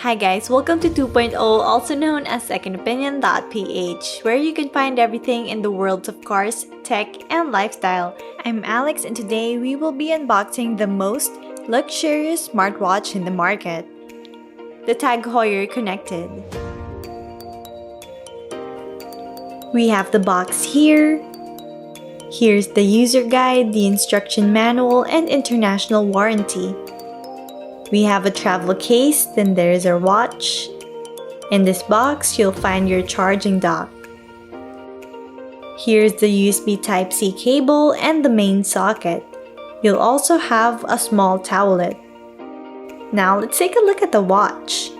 Hi guys, welcome to 2.0, also known as secondopinion.ph, where you can find everything in the worlds of cars, tech, and lifestyle. I'm Alex and today we will be unboxing the most luxurious smartwatch in the market, the TAG Heuer Connected. We have the box here. Here's the user guide, the instruction manual, and international warranty. We have a travel case, then there's our watch. In this box, you'll find your charging dock. Here's the USB Type-C cable and the main socket. You'll also have a small towelette. Now let's take a look at the watch.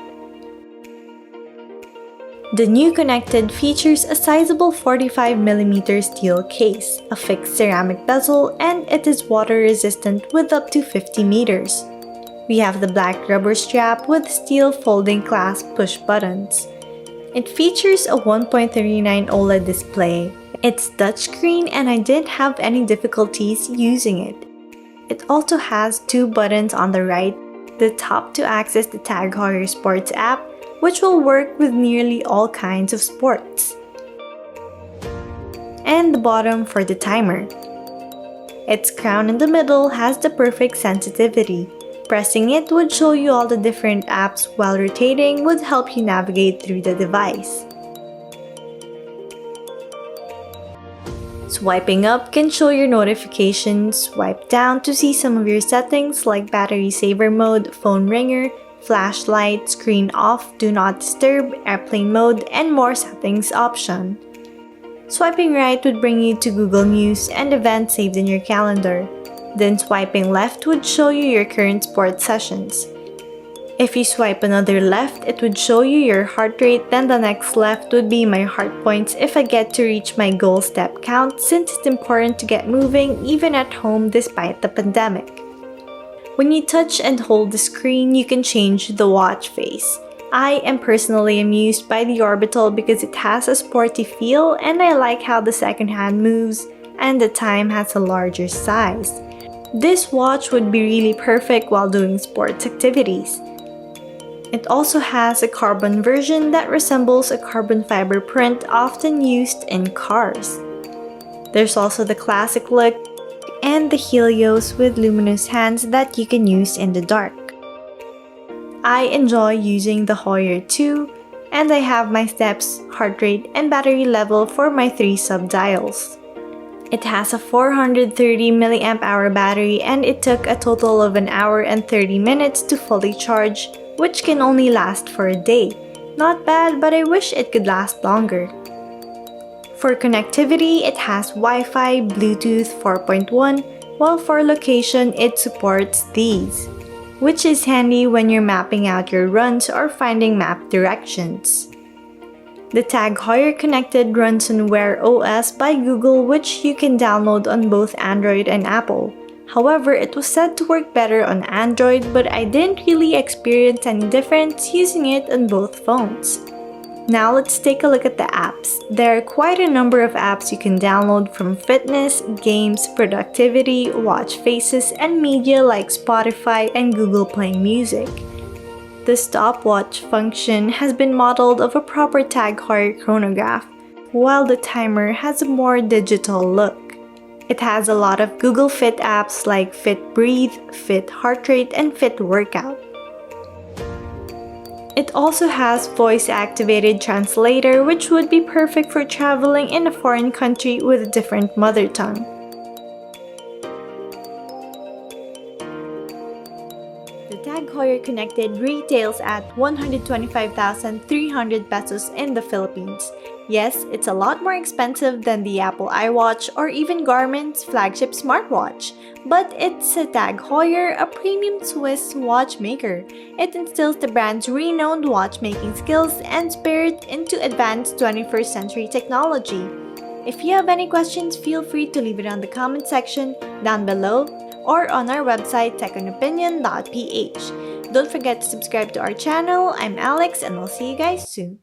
The new Connected features a sizable 45mm steel case, a fixed ceramic bezel, and it is water resistant with up to 50 meters. We have the black rubber strap with steel folding clasp push buttons. It features a 1.39 OLED display. It's touchscreen and I didn't have any difficulties using it. It also has two buttons on the right, the top to access the TAG Heuer Sports app, which will work with nearly all kinds of sports, and the bottom for the timer. Its crown in the middle has the perfect sensitivity. Pressing it would show you all the different apps, while rotating would help you navigate through the device. Swiping up can show your notifications, swipe down to see some of your settings like battery saver mode, phone ringer, flashlight, screen off, do not disturb, airplane mode, and more settings option. Swiping right would bring you to Google News and events saved in your calendar. Then swiping left would show you your current sports sessions. If you swipe another left, it would show you your heart rate, then the next left would be my heart points if I get to reach my goal step count, since it's important to get moving even at home despite the pandemic. When you touch and hold the screen, you can change the watch face. I am personally amused by the orbital because it has a sporty feel and I like how the second hand moves and the time has a larger size. This watch would be really perfect while doing sports activities. It also has a carbon version that resembles a carbon fiber print often used in cars. There's also the classic look and the Helios with luminous hands that you can use in the dark. I enjoy using the Heuer too, and I have my steps, heart rate, and battery level for my 3 sub-dials. It has a 430 mAh battery and it took a total of 1 hour and 30 minutes to fully charge, which can only last for a day. Not bad, but I wish it could last longer. For connectivity, it has Wi-Fi, Bluetooth 4.1, while for location, it supports these, which is handy when you're mapping out your runs or finding map directions. The TAG Heuer Connected runs on Wear OS by Google, which you can download on both Android and Apple. However, it was said to work better on Android, but I didn't really experience any difference using it on both phones. Now let's take a look at the apps. There are quite a number of apps you can download, from fitness, games, productivity, watch faces, and media like Spotify and Google Play Music. The stopwatch function has been modeled of a proper TAG Heuer chronograph, while the timer has a more digital look. It has a lot of Google Fit apps like Fit Breathe, Fit Heart Rate, and Fit Workout. It also has voice-activated translator, which would be perfect for traveling in a foreign country with a different mother tongue. The TAG Heuer Connected retails at 125,300 pesos in the Philippines. Yes, it's a lot more expensive than the Apple iWatch or even Garmin's flagship smartwatch. But it's a TAG Heuer, a premium Swiss watchmaker. It instills the brand's renowned watchmaking skills and spirit into advanced 21st century technology. If you have any questions, feel free to leave it on the comment section down below or on our website secondopinion.ph. Don't forget to subscribe to our channel. I'm Alex and I'll see you guys soon.